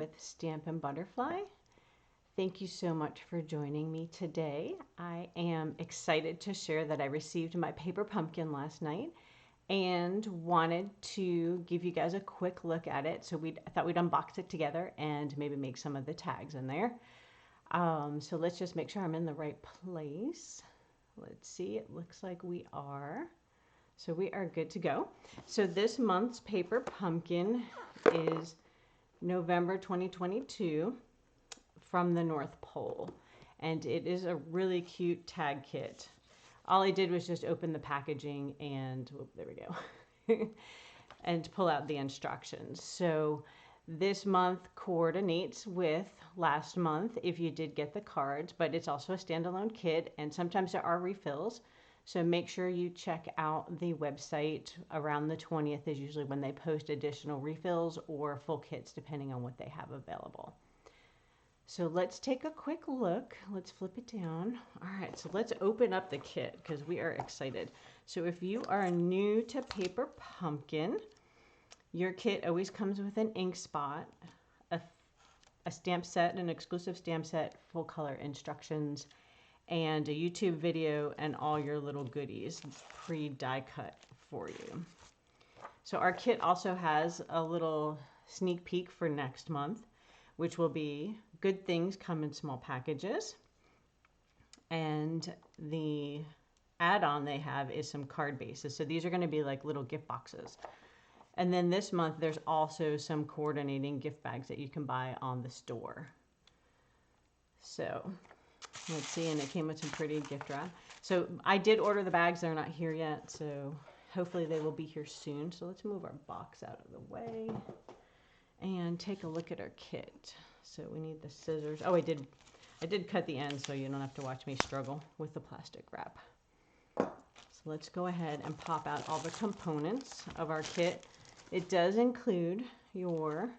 with Stampin' Butterfly. Thank you so much for joining me today. I am excited to share that I received my paper pumpkin last night and wanted to give you guys a quick look at it. So I thought we'd unbox it together and maybe make some of the tags in there. So let's just make sure I'm in the right place. Let's see, it looks like we are. So we are good to go. So this month's paper pumpkin is November 2022 from the North Pole. And it is a really cute tag kit. All I did was just open the packaging and, there we go, and pull out the instructions. So this month coordinates with last month if you did get the cards, but it's also a standalone kit, and sometimes there are refills. So make sure you check out the website. Around the 20th is usually when they post additional refills or full kits depending on what they have available. So let's take a quick look. Let's flip it down. All right, so let's open up the kit because we are excited. So if you are new to Paper Pumpkin, your kit always comes with an ink spot, a stamp set, an exclusive stamp set, full color instructions, and a YouTube video and all your little goodies pre-die cut for you. So our kit also has a little sneak peek for next month, which will be Good Things Come in Small Packages. And the add-on they have is some card bases. So these are going to be like little gift boxes. And then this month there's also some coordinating gift bags that you can buy on the store. So let's see, and it came with some pretty gift wrap. So I did order the bags. They're not here yet, so hopefully they will be here soon. So let's move our box out of the way and take a look at our kit. So we need the scissors. Oh, I did cut the end so you don't have to watch me struggle with the plastic wrap. So let's go ahead and pop out all the components of our kit. It does include your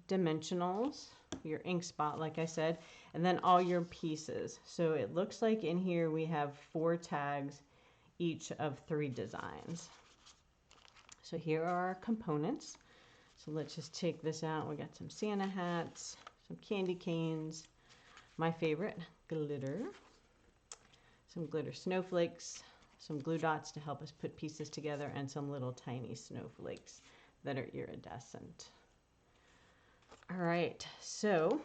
dimensionals, your ink spot, like I said, and then all your pieces. So it looks like in here we have 4 tags, each of 3 designs. So here are our components. So let's just take this out. We got some Santa hats, some candy canes, my favorite, glitter, some glitter snowflakes, some glue dots to help us put pieces together, and some little tiny snowflakes that are iridescent. All right, so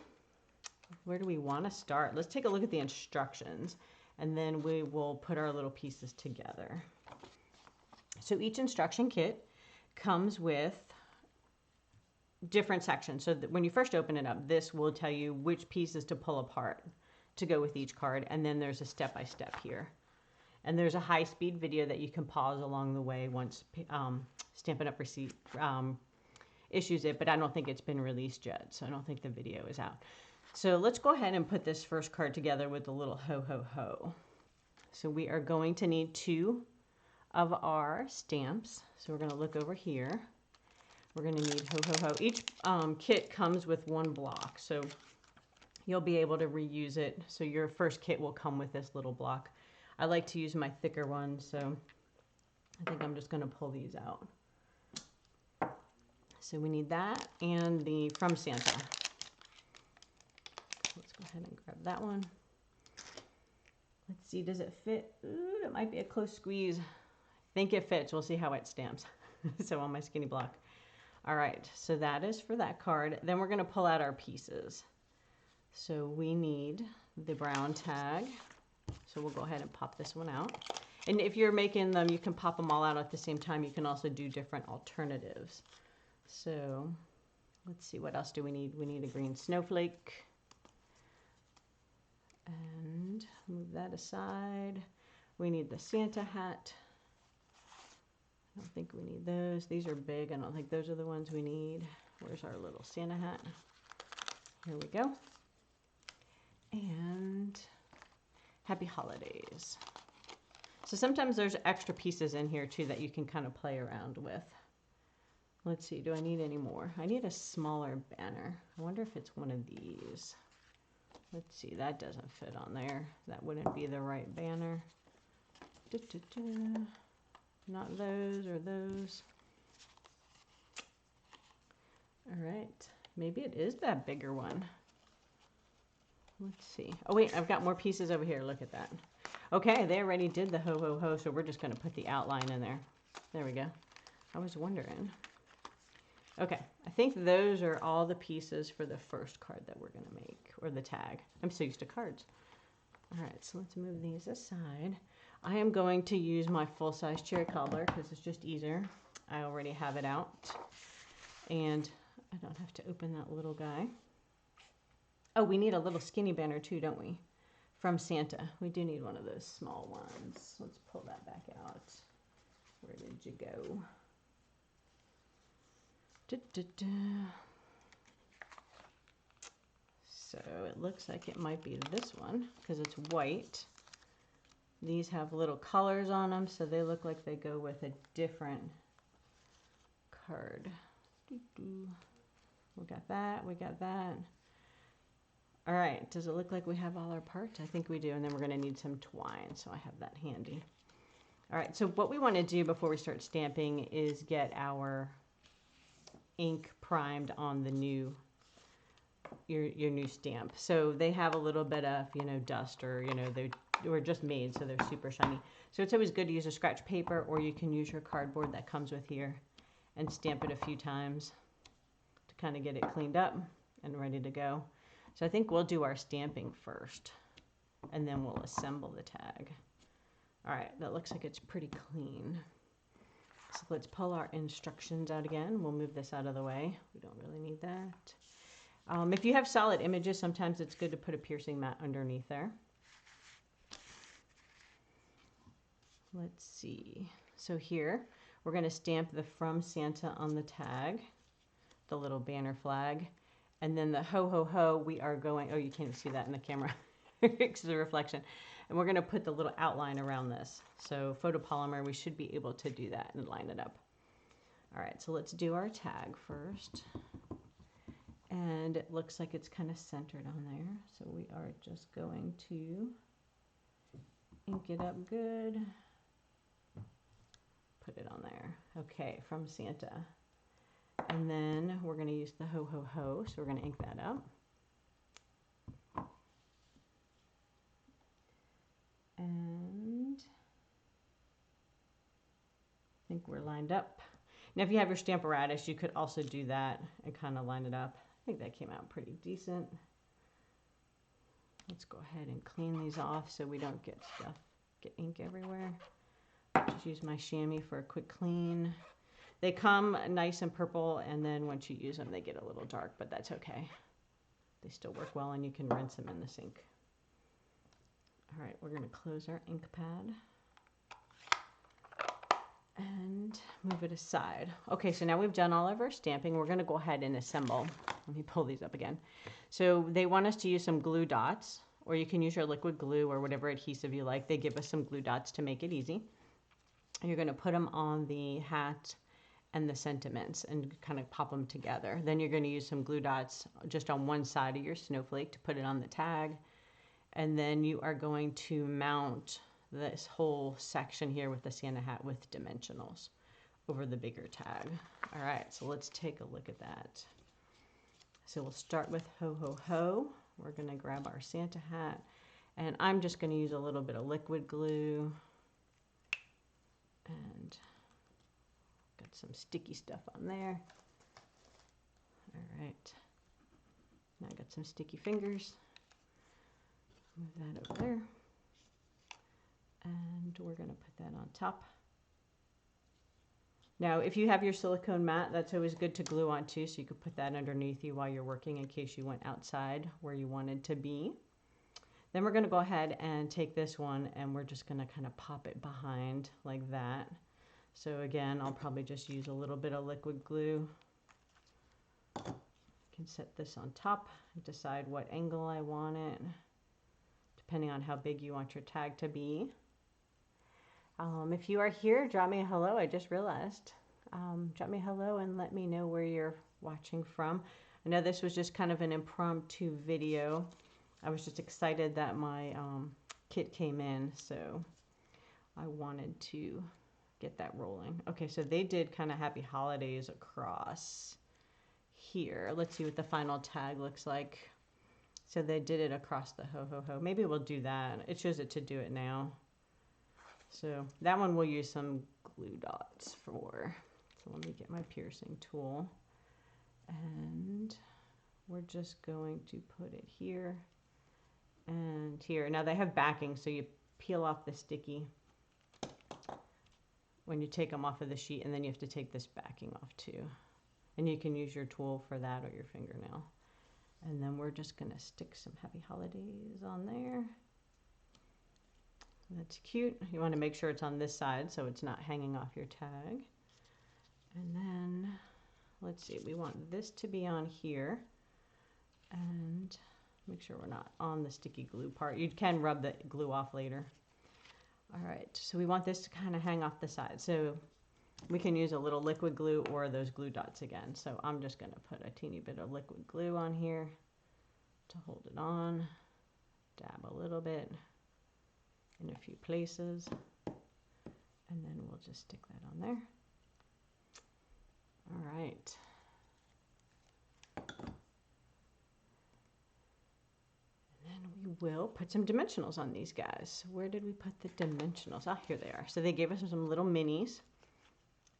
where do we want to start? Let's take a look at the instructions, and then we will put our little pieces together. So each instruction kit comes with different sections. So that when you first open it up, this will tell you which pieces to pull apart to go with each card, and then there's a step-by-step here. And there's a high-speed video that you can pause along the way once Stampin' Up! Issues it, but I don't think it's been released yet, so I don't think the video is out. So let's go ahead and put this first card together with a little ho ho ho. So we are going to need 2 of our stamps. So we're going to look over here. We're going to need ho ho ho. Each kit comes with 1 block, so you'll be able to reuse it. So your first kit will come with this little block. I like to use my thicker one, so I think I'm just going to pull these out. So we need that and the From Santa. Let's go ahead and grab that one. Let's see, does it fit? Ooh, it might be a close squeeze. I think it fits. We'll see how it stamps. So on my skinny block. All right, so that is for that card. Then we're going to pull out our pieces. So we need the brown tag. So we'll go ahead and pop this one out. And if you're making them, you can pop them all out at the same time. You can also do different alternatives. So let's see, what else do we need? We need a green snowflake. And move that aside. We need the Santa hat. I don't think we need those. These are big. I don't think those are the ones we need. Where's our little Santa hat? Here we go. And happy holidays. So sometimes there's extra pieces in here too that you can kind of play around with. Let's see, do I need any more? I need a smaller banner. I wonder if it's one of these. Let's see, that doesn't fit on there. That wouldn't be the right banner. Not those or those. All right, maybe it is that bigger one. Let's see. Oh wait, I've got more pieces over here. Look at that. Okay, they already did the ho ho ho, so we're just going to put the outline in there. There we go. I was wondering. Okay, I think those are all the pieces for the first card that we're going to make, or the tag. I'm so used to cards. All right, so let's move these aside. I am going to use my full-size cherry cobbler because it's just easier. I already have it out. And I don't have to open that little guy. Oh, we need a little skinny banner too, don't we? From Santa. We do need one of those small ones. Let's pull that back out. Where did you go? So it looks like it might be this one because it's white. These have little colors on them, so they look like they go with a different card. We got that, we got that. All right, does it look like we have all our parts? I think we do, and then we're going to need some twine, so I have that handy. All right, so what we want to do before we start stamping is get our ink primed on the new, your new stamp. So they have a little bit of, dust, or, they were just made, so they're super shiny. So it's always good to use a scratch paper, or you can use your cardboard that comes with here and stamp it a few times to kind of get it cleaned up and ready to go. So I think we'll do our stamping first, and then we'll assemble the tag. All right, that looks like it's pretty clean. So let's pull our instructions out again. We'll move this out of the way. We don't really need that. If you have solid images, sometimes it's good to put a piercing mat underneath there. Let's see. So here, we're going to stamp the From Santa on the tag, the little banner flag. And then the ho, ho, ho, we are going, oh, you can't see that in the camera because of the reflection. And we're going to put the little outline around this. So photopolymer, we should be able to do that and line it up. All right, so let's do our tag first. And it looks like it's kind of centered on there. So we are just going to ink it up good. Put it on there. Okay, From Santa. And then we're going to use the ho, ho, ho. So we're going to ink that up. And I think we're lined up. Now, if you have your Stamparatus, you could also do that and kind of line it up. I think that came out pretty decent. Let's go ahead and clean these off so we don't get ink everywhere. Just use my chamois for a quick clean. They come nice and purple, and then once you use them, they get a little dark, but that's okay. They still work well, and you can rinse them in the sink. All right, we're going to close our ink pad and move it aside. Okay, so now we've done all of our stamping. We're going to go ahead and assemble. Let me pull these up again. So they want us to use some glue dots, or you can use your liquid glue or whatever adhesive you like. They give us some glue dots to make it easy. You're going to put them on the hat and the sentiments and kind of pop them together. Then you're going to use some glue dots just on one side of your snowflake to put it on the tag. And then you are going to mount this whole section here with the Santa hat with dimensionals over the bigger tag. All right, so let's take a look at that. So we'll start with ho, ho, ho. We're going to grab our Santa hat, and I'm just going to use a little bit of liquid glue and got some sticky stuff on there. All right, now I got some sticky fingers. Move that over there. And we're going to put that on top. Now, if you have your silicone mat, that's always good to glue on too, so you could put that underneath you while you're working in case you went outside where you wanted to be. Then we're going to go ahead and take this one, and we're just going to kind of pop it behind like that. So again, I'll probably just use a little bit of liquid glue. I can set this on top and decide what angle I want it, depending on how big you want your tag to be. If you are here, drop me a hello. I just realized. Drop me a hello and let me know where you're watching from. I know this was just kind of an impromptu video. I was just excited that my kit came in, so I wanted to get that rolling. Okay, so they did kind of happy holidays across here. Let's see what the final tag looks like. So they did it across the ho ho ho. Maybe we'll do that. It shows it to do it now. So that one we'll use some glue dots for. So let me get my piercing tool. And we're just going to put it here and here. Now they have backing, so you peel off the sticky when you take them off of the sheet, and then you have to take this backing off too. And you can use your tool for that or your fingernail. And then we're just gonna stick some Happy Holidays on there. That's cute. You want to make sure it's on this side so it's not hanging off your tag. And then, let's see, we want this to be on here. And make sure we're not on the sticky glue part. You can rub the glue off later. All right, so we want this to kind of hang off the side. So we can use a little liquid glue or those glue dots again. So I'm just gonna put a teeny bit of liquid glue on here to hold it on. Dab a little bit in a few places, and then we'll just stick that on there. All right. And then we will put some dimensionals on these guys. Where did we put the dimensionals? Ah, here they are. So they gave us some little minis,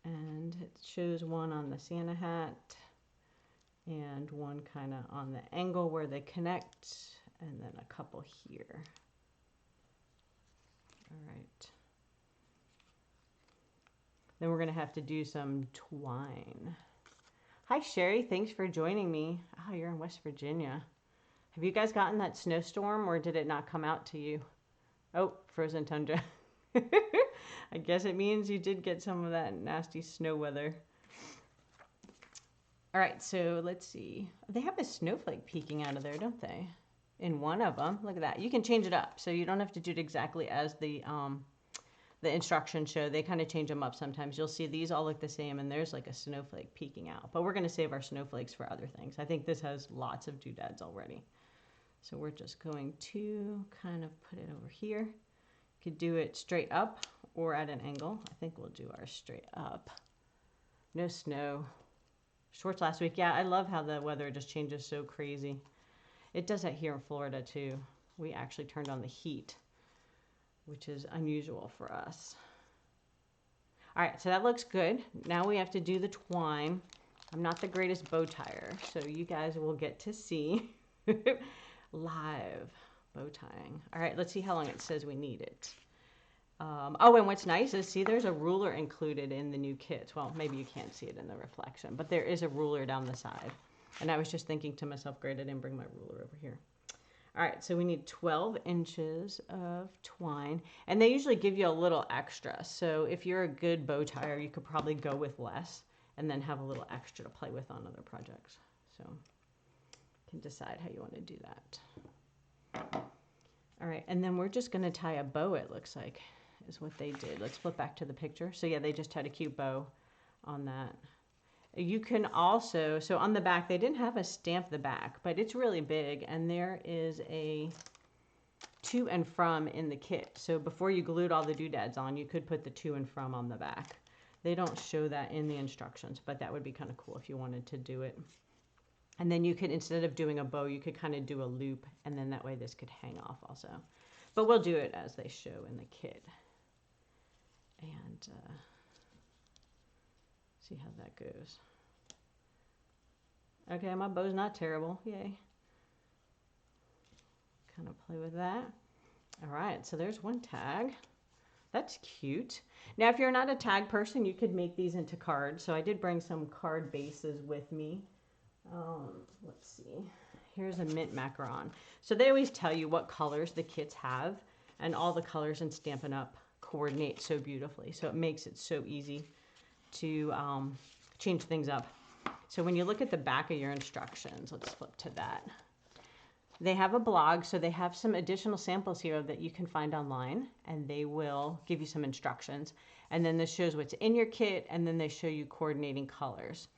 and it shows one on the Santa hat and one kind of on the angle where they connect, and then a couple here. All right. Then we're going to have to do some twine. Hi, Sherry. Thanks for joining me. Oh, you're in West Virginia. Have you guys gotten that snowstorm, or did it not come out to you? Oh, frozen tundra. I guess it means you did get some of that nasty snow weather. All right, so let's see. They have a snowflake peeking out of there, don't they? In one of them. Look at that. You can change it up, so you don't have to do it exactly as the instructions show. They kind of change them up sometimes. You'll see these all look the same, and there's like a snowflake peeking out. But we're going to save our snowflakes for other things. I think this has lots of doodads already. So we're just going to kind of put it over here. You could do it straight up or at an angle. I think we'll do ours straight up. No snow. Shorts last week. Yeah, I love how the weather just changes so crazy. It does that here in Florida too. We actually turned on the heat, which is unusual for us. All right, so that looks good. Now we have to do the twine. I'm not the greatest bow tire, so you guys will get to see live bow tying. All right, let's see how long it says we need it. Oh, and what's nice is, see, there's a ruler included in the new kit. Well, maybe you can't see it in the reflection, but there is a ruler down the side. And I was just thinking to myself, great, I didn't bring my ruler over here. All right, so we need 12 inches of twine. And they usually give you a little extra. So if you're a good bow tire, you could probably go with less and then have a little extra to play with on other projects. So you can decide how you want to do that. All right, and then we're just going to tie a bow, it looks like, is what they did. Let's flip back to the picture. So yeah, they just had a cute bow on that. You can also, so on the back, they didn't have a stamp the back, but it's really big, and there is a to and from in the kit. So before you glued all the doodads on, you could put the to and from on the back. They don't show that in the instructions, but that would be kind of cool if you wanted to do it. And then you could, instead of doing a bow, you could kind of do a loop, and then that way this could hang off also. But we'll do it as they show in the kit. And see how that goes. Okay, my bow's not terrible. Yay. Kind of play with that. All right, so there's one tag. That's cute. Now, if you're not a tag person, you could make these into cards. So I did bring some card bases with me. Let's see. Here's a mint macaron. So they always tell you what colors the kits have, and all the colors in Stampin' Up coordinate so beautifully. So it makes it so easy to change things up. So when you look at the back of your instructions, let's flip to that. They have a blog, so they have some additional samples here that you can find online, and they will give you some instructions. And then this shows what's in your kit, and then they show you coordinating colors.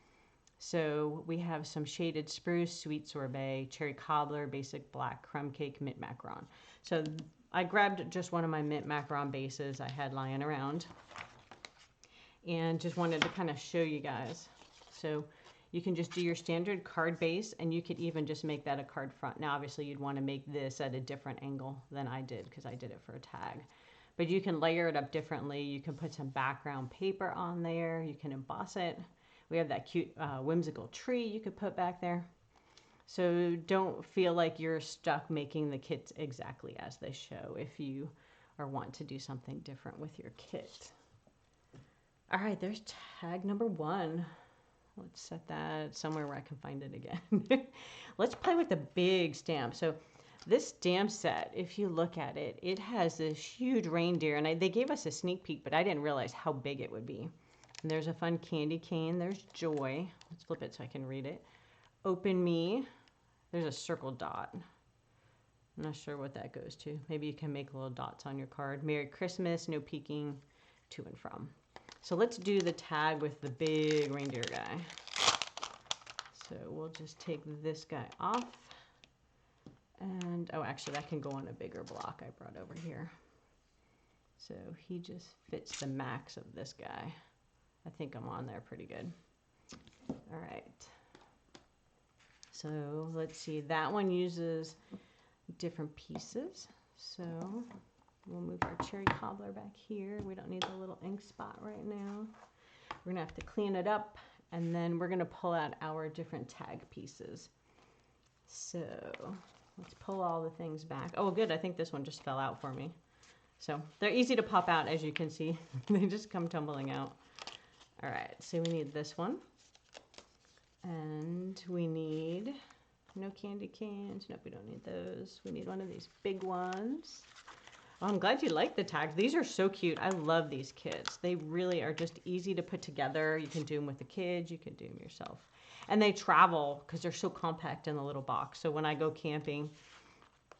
So we have some shaded spruce, sweet sorbet, cherry cobbler, basic black, crumb cake, mint macaron. So I grabbed just one of my mint macaron bases I had lying around, and just wanted to kind of show you guys. So You can just do your standard card base, and you could even just make that a card front. Now, obviously, you'd want to make this at a different angle than I did because I did it for a tag. But you can layer it up differently. You can put some background paper on there. You can emboss it. We have that cute whimsical tree you could put back there. So don't feel like you're stuck making the kits exactly as they show if you want to do something different with your kit. All right, there's tag number 1. Let's set that somewhere where I can find it again. Let's play with the big stamp. So this stamp set, if you look at it, it has this huge reindeer, and they gave us a sneak peek, but I didn't realize how big it would be. And there's a fun candy cane. There's joy. Let's flip it so I can read it. Open me. There's a circle dot. I'm not sure what that goes to. Maybe you can make little dots on your card. Merry Christmas, no peeking, to and from. So let's do the tag with the big reindeer guy. So we'll just take this guy off. And, oh, actually, that can go on a bigger block I brought over here. So he just fits the max of this guy. I think I'm on there pretty good. All right. So let's see. That one uses different pieces. So we'll move our cherry cobbler back here. We don't need the little ink spot right now. We're going to have to clean it up, and then we're going to pull out our different tag pieces. So let's pull all the things back. Oh, good. I think this one just fell out for me. So they're easy to pop out, as you can see. They just come tumbling out. All right. So we need this one. And we need no candy cans. Nope, we don't need those. We need one of these big ones. Oh, I'm glad you like the tags. These are so cute. I love these kits. They really are just easy to put together. You can do them with the kids. You can do them yourself. And they travel because they're so compact in the little box. So when I go camping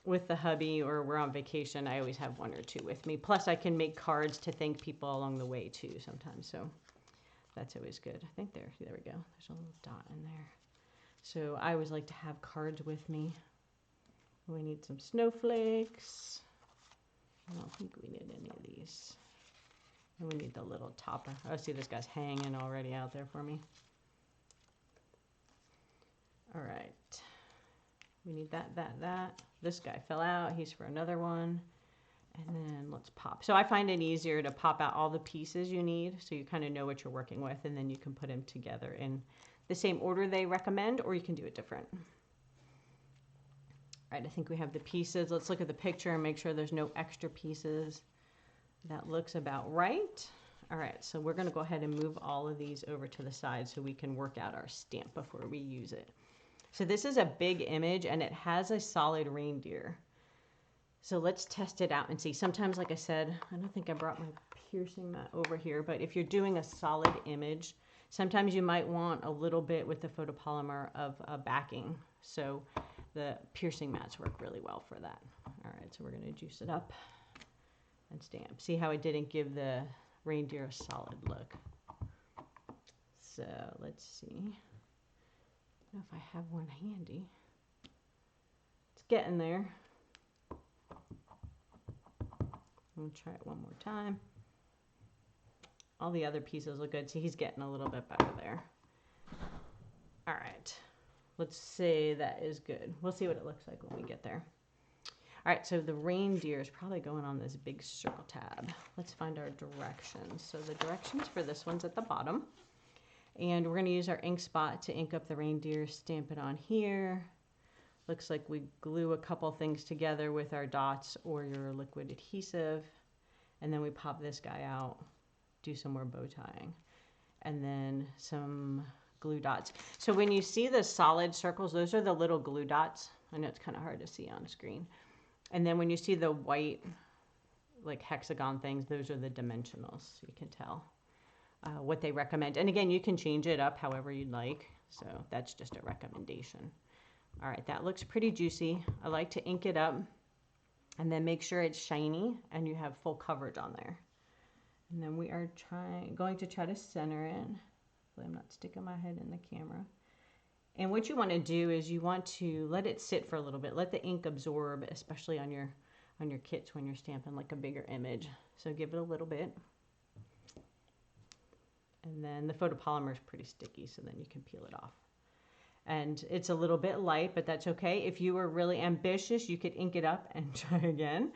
with the hubby or we're on vacation, I always have 1 or 2 with me. Plus, I can make cards to thank people along the way, too, sometimes. So that's always good. I think there we go. There's a little dot in there. So I always like to have cards with me. We need some snowflakes. I don't think we need any of these. And we need the little topper. Oh, see, this guy's hanging already out there for me. All right. We need that. This guy fell out. He's for another one. And then let's pop. So I find it easier to pop out all the pieces you need so you kind of know what you're working with, and then you can put them together in the same order they recommend, or you can do it different. All right, I think we have the pieces. Let's look at the picture and make sure there's no extra pieces. That looks about right. All right, so we're going to go ahead and move all of these over to the side so we can work out our stamp before we use it. So this is a big image, and it has a solid reindeer. So let's test it out and see. Sometimes, like I said, I don't think I brought my piercing mat over here, but if you're doing a solid image, sometimes you might want a little bit with the photopolymer of a backing. So the piercing mats work really well for that. All right, so we're going to juice it up and stamp. See how it didn't give the reindeer a solid look. So let's see. I don't know if I have one handy. It's getting there. I'm going to try it one more time. All the other pieces look good. See, he's getting a little bit better there. All right. Let's say that is good. We'll see what it looks like when we get there. All right, so the reindeer is probably going on this big circle tab. Let's find our directions. So the directions for this one's at the bottom. And we're going to use our ink spot to ink up the reindeer, stamp it on here. Looks like we glue a couple things together with our dots or your liquid adhesive. And then we pop this guy out, do some more bow tying. And then some glue dots. So when you see the solid circles, those are the little glue dots. I know it's kind of hard to see on screen. And then when you see the white, like hexagon things, those are the dimensionals. You can tell what they recommend. And again, you can change it up however you'd like. So that's just a recommendation. All right, that looks pretty juicy. I like to ink it up and then make sure it's shiny and you have full coverage on there. And then we are going to try to center it. Hopefully I'm not sticking my head in the camera. And what you want to do is you want to let it sit for a little bit. Let the ink absorb, especially on your kits when you're stamping like a bigger image. So give it a little bit. And then the photopolymer is pretty sticky, so then you can peel it off. And it's a little bit light, but that's okay. If you were really ambitious, you could ink it up and try again.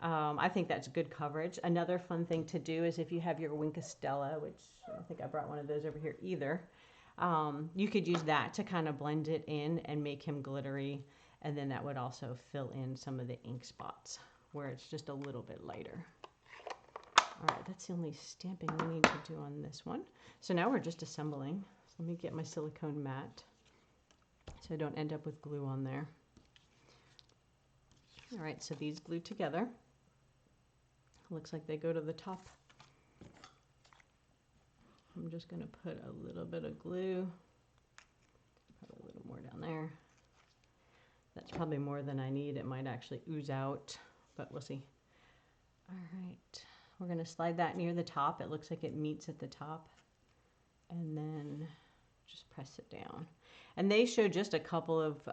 I think that's good coverage. Another fun thing to do is if you have your Winkostella, which I don't think I brought one of those over here either, you could use that to kind of blend it in and make him glittery. And then that would also fill in some of the ink spots where it's just a little bit lighter. All right, that's the only stamping we need to do on this one. So now we're just assembling. So let me get my silicone mat so I don't end up with glue on there. All right, so these glue together. Looks like they go to the top. I'm just going to put a little bit of glue, put a little more down there. That's probably more than I need. It might actually ooze out, but we'll see. All right, we're going to slide that near the top. It looks like it meets at the top, and then just press it down. And they show just a couple of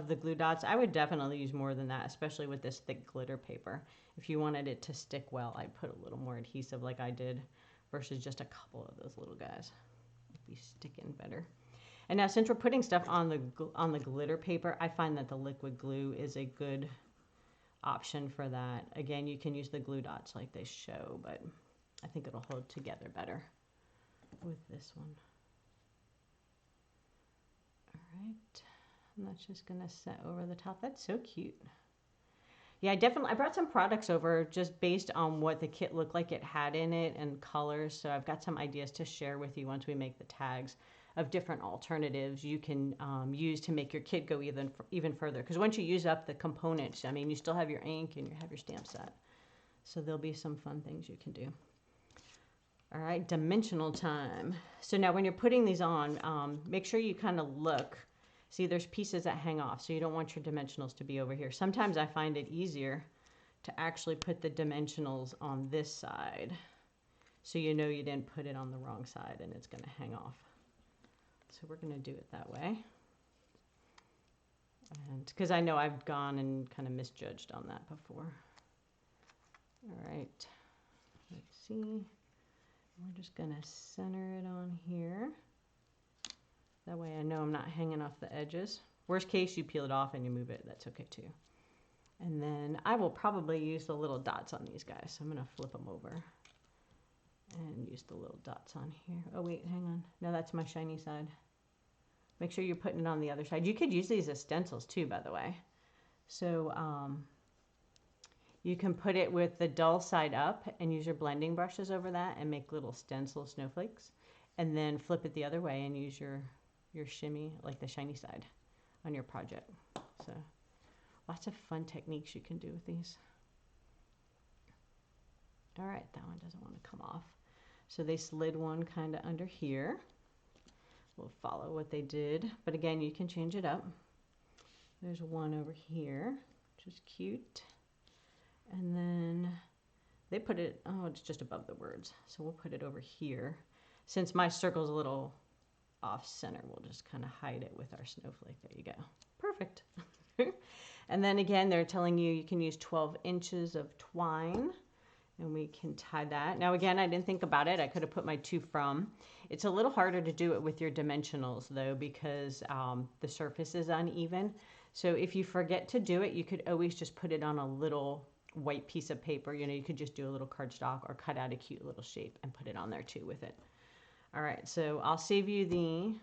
the glue dots. I would definitely use more than that, especially with this thick glitter paper. If you wanted it to stick well, I'd put a little more adhesive like I did versus just a couple of those little guys. It'd be sticking better. And now since we're putting stuff on the glitter paper, I find that the liquid glue is a good option for that. Again, you can use the glue dots like they show, but I think it'll hold together better with this one. All right. And that's just gonna set over the top. That's so cute. Yeah, I brought some products over just based on what the kit looked like it had in it and colors. So I've got some ideas to share with you once we make the tags of different alternatives you can use to make your kit go even further. Because once you use up the components, I mean, you still have your ink and you have your stamp set. So there'll be some fun things you can do. All right, dimensional time. So now when you're putting these on, make sure you kind of look. See, there's pieces that hang off, so you don't want your dimensionals to be over here. Sometimes I find it easier to actually put the dimensionals on this side, so you know you didn't put it on the wrong side and it's gonna hang off. So we're gonna do it that way. And because I know I've gone and kind of misjudged on that before. All right, let's see. We're just gonna center it on here. That way I know I'm not hanging off the edges. Worst case, you peel it off and you move it. That's okay too. And then I will probably use the little dots on these guys. So I'm gonna flip them over and use the little dots on here. Oh wait, hang on. No, that's my shiny side. Make sure you're putting it on the other side. You could use these as stencils too, by the way. So you can put it with the dull side up and use your blending brushes over that and make little stencil snowflakes. And then flip it the other way and use your shimmy, like the shiny side, on your project. So lots of fun techniques you can do with these. All right, that one doesn't want to come off. So they slid one kind of under here. We'll follow what they did, but again, you can change it up. There's one over here, which is cute. And then they put it, oh, it's just above the words. So we'll put it over here. Since my circle's a little off center, we'll just kind of hide it with our snowflake. There you go. Perfect. And then again, they're telling you you can use 12 inches of twine and we can tie that. Now again, I didn't think about it. I could have put my to from. It's a little harder to do it with your dimensionals though, because the surface is uneven. So if you forget to do it, you could always just put it on a little white piece of paper. You know, you could just do a little cardstock or cut out a cute little shape and put it on there too with it. All right, so I'll save you the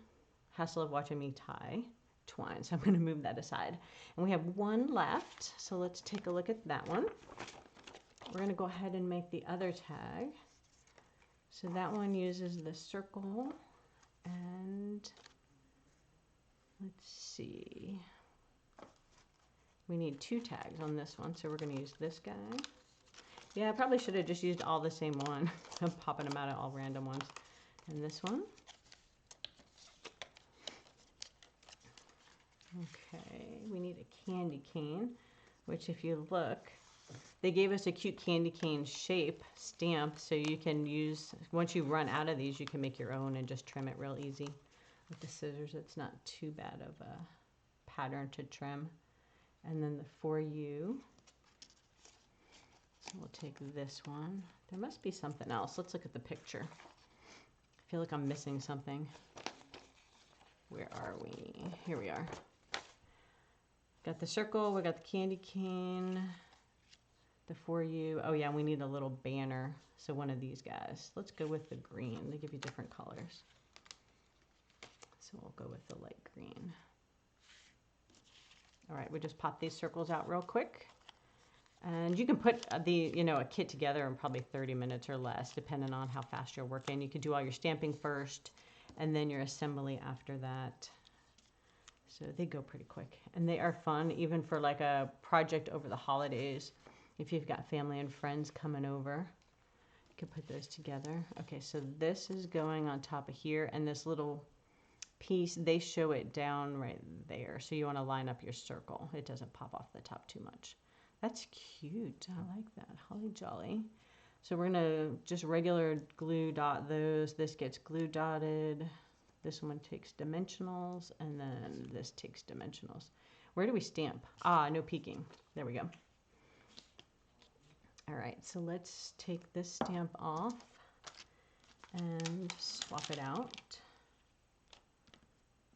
hassle of watching me tie twine. So I'm going to move that aside. And we have one left. So let's take a look at that one. We're going to go ahead and make the other tag. So that one uses the circle. And let's see. We need 2 tags on this one. So we're going to use this guy. Yeah, I probably should have just used all the same one. I'm popping them out of all random ones. And this one. Okay, we need a candy cane, which if you look, they gave us a cute candy cane shape stamp, so you can use, once you run out of these, you can make your own and just trim it real easy with the scissors. It's not too bad of a pattern to trim. And then the For You. So we'll take this one. There must be something else. Let's look at the picture. I feel like I'm missing something. Where are we? Here we are. Got the circle, we got the candy cane, the For You. Oh yeah, we need a little banner. So one of these guys. Let's go with the green. They give you different colors. So we'll go with the light green. All right, we just pop these circles out real quick. And you can put a kit together in probably 30 minutes or less, depending on how fast you're working. You could do all your stamping first and then your assembly after that. So they go pretty quick, and they are fun even for like a project over the holidays. If you've got family and friends coming over, you can put those together. Okay, so this is going on top of here, and this little piece, they show it down right there. So you want to line up your circle. It doesn't pop off the top too much. That's cute. I like that. Holly jolly. So we're going to just regular glue dot those. This gets glue dotted. This one takes dimensionals, and then this takes dimensionals. Where do we stamp? Ah, no peeking. There we go. All right, so let's take this stamp off and swap it out.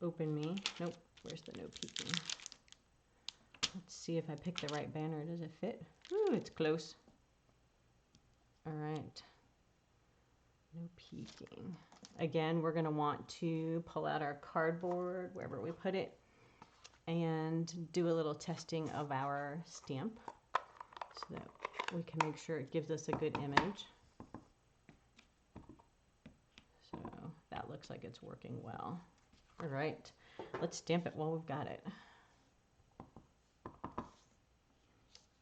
Open me. Nope, where's the no peeking? Let's see if I pick the right banner. Does it fit? Ooh, it's close. All right. No peeking. Again, we're going to want to pull out our cardboard, wherever we put it, and do a little testing of our stamp so that we can make sure it gives us a good image. So that looks like it's working well. All right, let's stamp it while we've got it.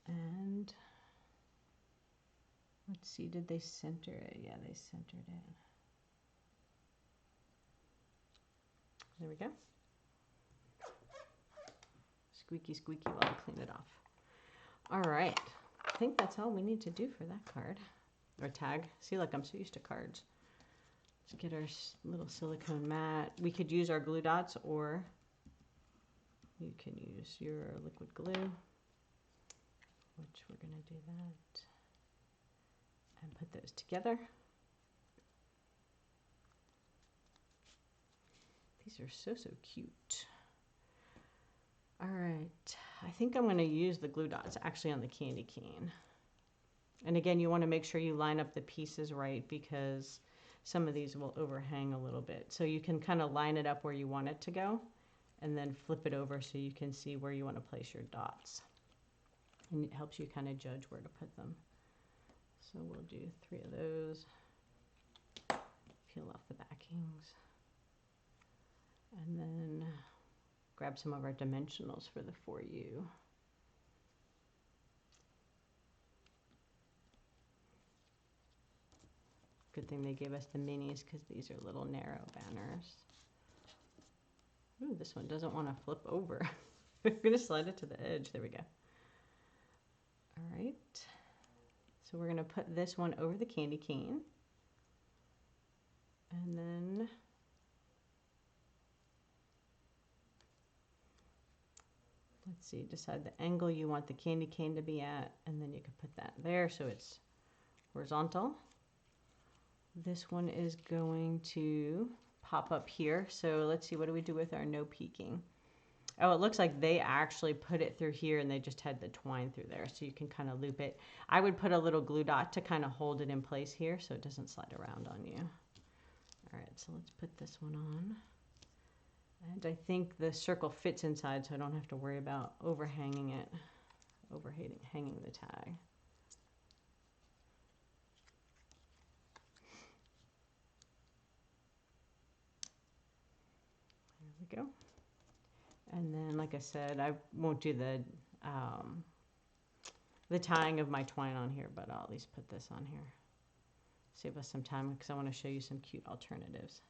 And let's see, did they center it? Yeah, they centered it. There we go. Squeaky, squeaky while I clean it off. All right. I think that's all we need to do for that card. Or tag. See, look, I'm so used to cards. Let's get our little silicone mat. We could use our glue dots, or you can use your liquid glue, which we're going to do that. And put those together. These are so, so cute. All right, I think I'm going to use the glue dots actually on the candy cane. And again, you want to make sure you line up the pieces right, because some of these will overhang a little bit. So you can kind of line it up where you want it to go, and then flip it over so you can see where you want to place your dots. And it helps you kind of judge where to put them. So we'll do 3 of those. Peel off the backings. And then grab some of our dimensionals for the For You. Good thing they gave us the minis, because these are little narrow banners. Ooh, this one doesn't want to flip over. We're going to slide it to the edge. There we go. All right. So we're going to put this one over the candy cane. And then let's see, decide the angle you want the candy cane to be at, and then you can put that there so it's horizontal. This one is going to pop up here. So let's see, what do we do with our no peeking? Oh, it looks like they actually put it through here, and they just had the twine through there, so you can kind of loop it. I would put a little glue dot to kind of hold it in place here so it doesn't slide around on you. All right, so let's put this one on. And I think the circle fits inside, so I don't have to worry about overhanging it, hanging the tag. There we go. And then, like I said, I won't do the tying of my twine on here, but I'll at least put this on here. Save us some time, because I want to show you some cute alternatives.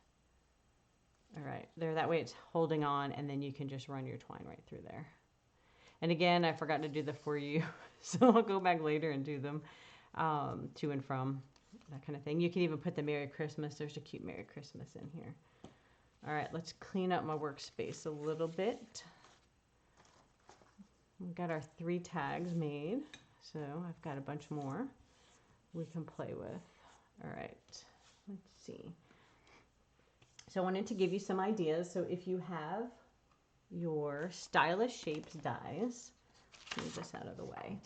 All right, there, that way it's holding on, and then you can just run your twine right through there. And again, I forgot to do the For You, so I'll go back later and do them to and from, that kind of thing. You can even put the Merry Christmas. There's a cute Merry Christmas in here. All right, let's clean up my workspace a little bit. We've got our 3 tags made, so I've got a bunch more we can play with. All right, let's see. So I wanted to give you some ideas. So if you have your Stylish Shapes dies, move this out of the way,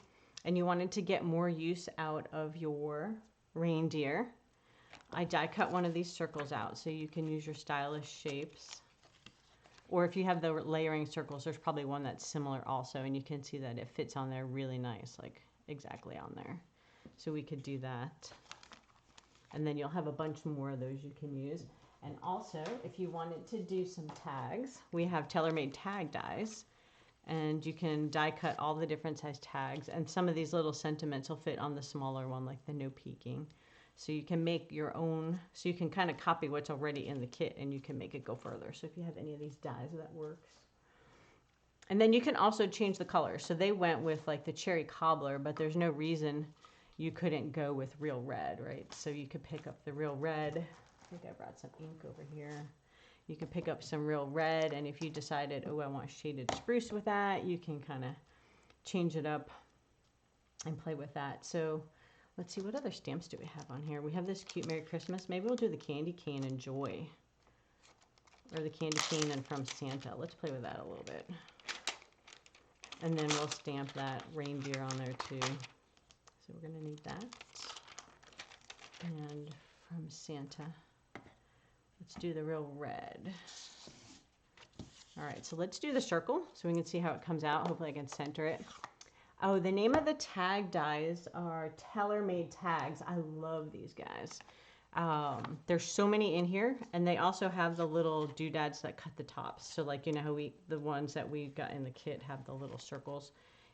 and you wanted to get more use out of your reindeer, I die cut one of these circles out so you can use your Stylish Shapes. Or if you have the layering circles, there's probably one that's similar also, and you can see that it fits on there really nice, like exactly on there. So we could do that. And then you'll have a bunch more of those you can use. And also, if you wanted to do some tags, we have tailor-made tag dies. And you can die cut all the different size tags. And some of these little sentiments will fit on the smaller one, like the no peeking. So you can make your own, so you can kind of copy what's already in the kit and you can make it go further. So if you have any of these dies, that works. And then you can also change the color. So they went with like the cherry cobbler, but there's no reason you couldn't go with real red, right? So you could pick up the real red. I think I brought some ink over here. You could pick up some real red, and if you decided, oh, I want shaded spruce with that, you can kind of change it up and play with that. So let's see, what other stamps do we have on here? We have this cute Merry Christmas. Maybe we'll do the Candy Cane and Joy, or the Candy Cane and From Santa. Let's play with that a little bit. And then we'll stamp that reindeer on there too. So we're going to need that. And From Santa. Let's do the real red. All right, so let's do the circle so we can see how it comes out. Hopefully I can center it. Oh, the name of the tag dies are tailor-made tags. I love these guys. There's so many in here, and they also have the little doodads that cut the tops. So like, you know how the ones that we got in the kit have the little circles.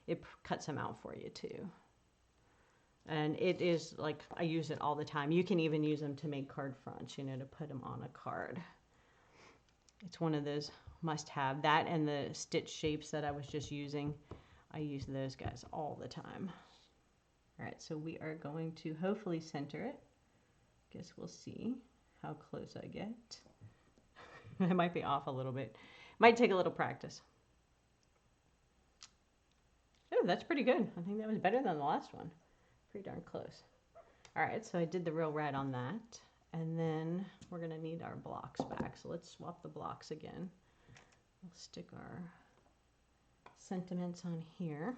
It cuts them out for you too. And it is like, I use it all the time. You can even use them to make card fronts, you know, to put them on a card. It's one of those must-have. That and the stitch shapes that I was just using, I use those guys all the time. All right, so we are going to hopefully center it. Guess we'll see how close I get. I might be off a little bit. Might take a little practice. Oh, that's pretty good. I think that was better than the last one. Pretty darn close. All right, so I did the real red on that. And then we're gonna need our blocks back. So let's swap the blocks again. We'll stick our sentiments on here.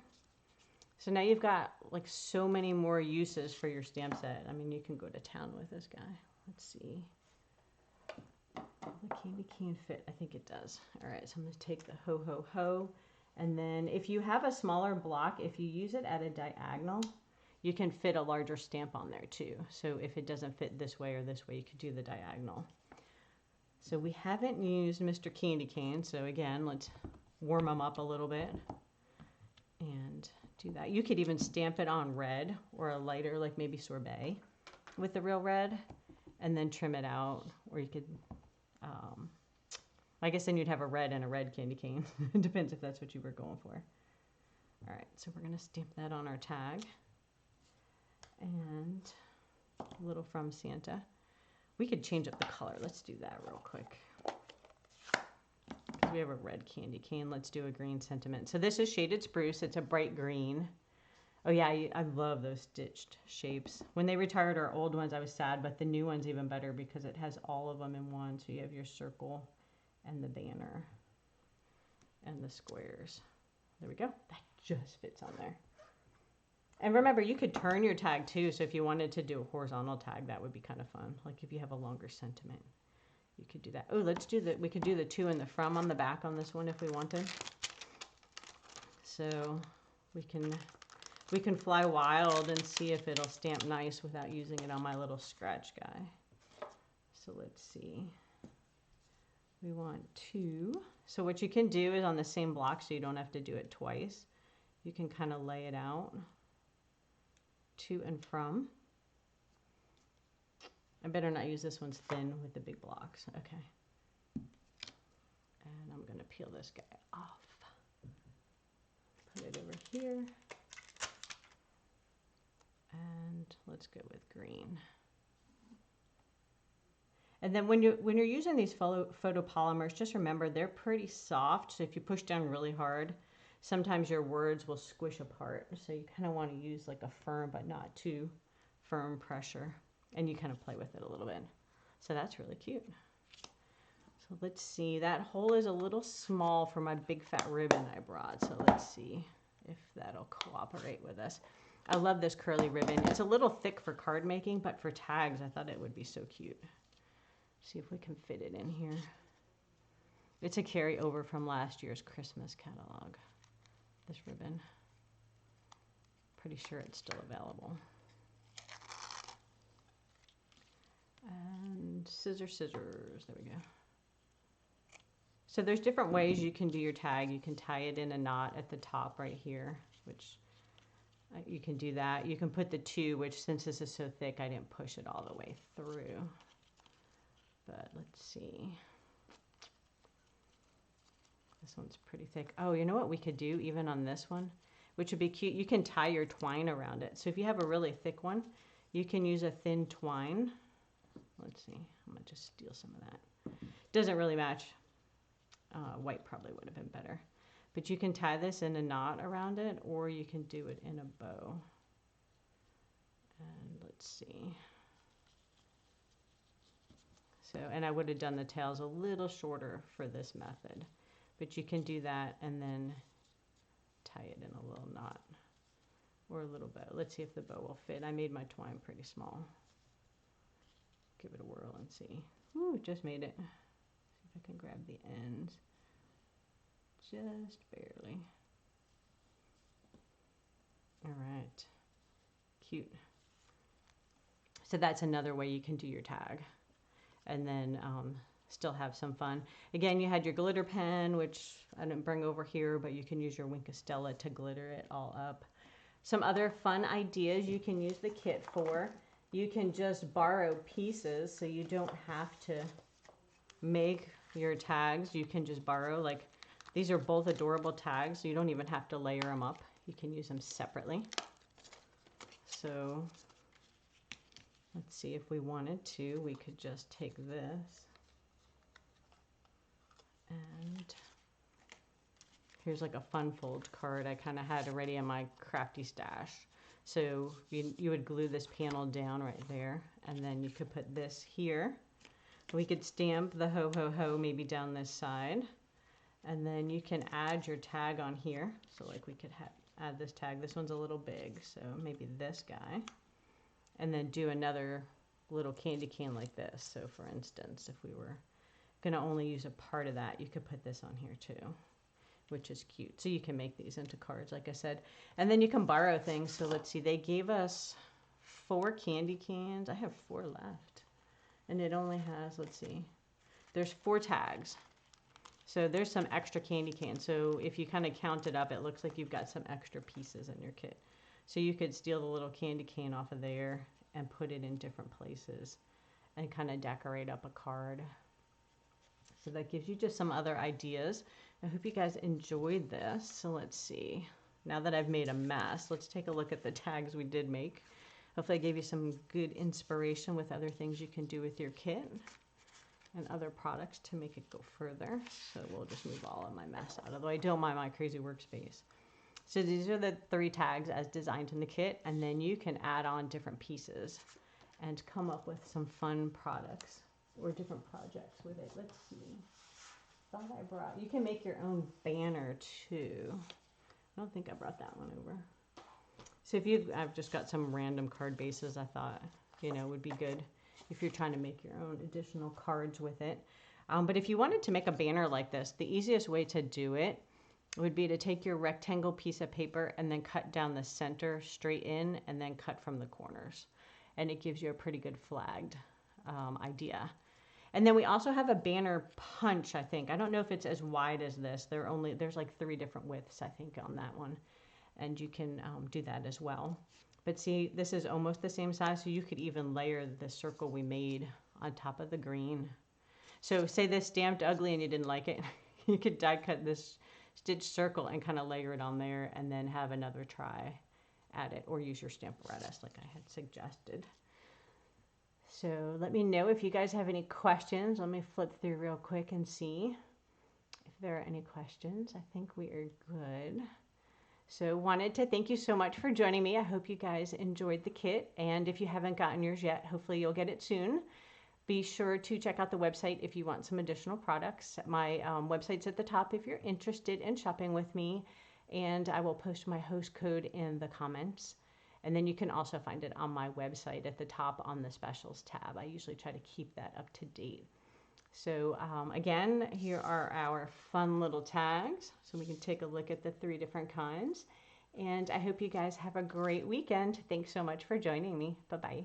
So now you've got like so many more uses for your stamp set. I mean, you can go to town with this guy. Let's see. The candy cane fit? I think it does. All right, so I'm gonna take the ho ho ho. And then if you have a smaller block, if you use it at a diagonal, you can fit a larger stamp on there too. So if it doesn't fit this way or this way, you could do the diagonal. So we haven't used Mr. Candy Cane. So again, let's warm them up a little bit and do that. You could even stamp it on red or a lighter, like maybe sorbet with the real red, and then trim it out. Or you could, I guess then you'd have a red and a red candy cane. It depends if that's what you were going for. All right, so we're gonna stamp that on our tag. And a little From Santa. We could change up the color. Let's do that real quick. Because we have a red candy cane. Let's do a green sentiment. So this is shaded spruce. It's a bright green. Oh yeah, I love those stitched shapes. When they retired our old ones, I was sad, but the new one's even better because it has all of them in one. So you have your circle and the banner and the squares. There we go. That just fits on there. And remember, you could turn your tag too. So if you wanted to do a horizontal tag, that would be kind of fun. Like if you have a longer sentiment, you could do that. Oh, let's do we could do the to and the from on the back on this one if we wanted. So we can fly wild and see if it'll stamp nice without using it on my little scratch guy. So let's see. We want to. So what you can do is on the same block, so you don't have to do it twice, you can kind of lay it out. To and from. I better not use this one's thin with the big blocks. Okay. And I'm going to peel this guy off. Put it over here. And let's go with green. And then when you're using these photopolymers, just remember they're pretty soft. So if you push down really hard, sometimes your words will squish apart. So you kind of want to use like a firm but not too firm pressure. And you kind of play with it a little bit. So that's really cute. So let's see, that hole is a little small for my big fat ribbon I brought. So let's see if that'll cooperate with us. I love this curly ribbon. It's a little thick for card making, but for tags, I thought it would be so cute. See if we can fit it in here. It's a carryover from last year's Christmas catalog, this ribbon. Pretty sure it's still available. And scissors, there we go. So there's different ways you can do your tag. You can tie it in a knot at the top right here, which you can do that. You can put the two, which since this is so thick, I didn't push it all the way through. But let's see. This one's pretty thick. Oh, you know what we could do even on this one, which would be cute? You can tie your twine around it. So if you have a really thick one, you can use a thin twine. Let's see. I'm going to just steal some of that. Doesn't really match. White probably would have been better. But you can tie this in a knot around it, or you can do it in a bow. And let's see. So, and I would have done the tails a little shorter for this method. But you can do that and then tie it in a little knot or a little bow. Let's see if the bow will fit. I made my twine pretty small. Give it a whirl and see. Ooh, just made it. See if I can grab the ends. Just barely. All right. Cute. So that's another way you can do your tag. And then still have some fun. Again, you had your glitter pen, which I didn't bring over here, but you can use your Wink of Stella to glitter it all up. Some other fun ideas you can use the kit for. You can just borrow pieces, so you don't have to make your tags. You can just borrow, like these are both adorable tags, so you don't even have to layer them up. You can use them separately. So let's see, if we wanted to, we could just take this and here's like a fun fold card I kind of had already in my crafty stash. So you would glue this panel down right there, and then you could put this here. We could stamp the ho ho ho maybe down this side, and then you can add your tag on here. So like we could add this tag. This one's a little big, so maybe this guy. And then do another little candy can like this. So for instance, if we were going to only use a part of that, you could put this on here too, which is cute. So you can make these into cards, like I said. And then you can borrow things. So let's see, they gave us 4 candy cans. I have 4 left. And it only has, let's see, there's 4 tags. So there's some extra candy cans. So if you kind of count it up, it looks like you've got some extra pieces in your kit. So you could steal the little candy cane off of there and put it in different places and kind of decorate up a card. So that gives you just some other ideas. I hope you guys enjoyed this. So let's see. Now that I've made a mess, let's take a look at the tags we did make. Hopefully I gave you some good inspiration with other things you can do with your kit and other products to make it go further. So we'll just move all of my mess out of the way. Don't mind my crazy workspace. So these are the 3 tags as designed in the kit, and then you can add on different pieces and come up with some fun products or different projects with it. Let's see. Thought I brought, you can make your own banner too. I don't think I brought that one over. So if you, I've just got some random card bases I thought, you know, would be good if you're trying to make your own additional cards with it. But if you wanted to make a banner like this, the easiest way to do it would be to take your rectangle piece of paper and then cut down the center straight in and then cut from the corners. And it gives you a pretty good flagged idea. And then we also have a banner punch, I think. I don't know if it's as wide as this. There's like 3 different widths, I think, on that one. And you can do that as well. But see, this is almost the same size, so you could even layer the circle we made on top of the green. So say this stamped ugly and you didn't like it, you could die cut this stitch circle and kind of layer it on there and then have another try at it, or use your Stamparatus like I had suggested. So let me know if you guys have any questions. Let me flip through real quick and see if there are any questions. I think we are good. So wanted to thank you so much for joining me. I hope you guys enjoyed the kit. And if you haven't gotten yours yet, hopefully you'll get it soon. Be sure to check out the website if you want some additional products. My website's at the top if you're interested in shopping with me, and I will post my host code in the comments. And then you can also find it on my website at the top on the specials tab. I usually try to keep that up to date. So again, here are our fun little tags. So we can take a look at the 3 different kinds. And I hope you guys have a great weekend. Thanks so much for joining me. Bye-bye.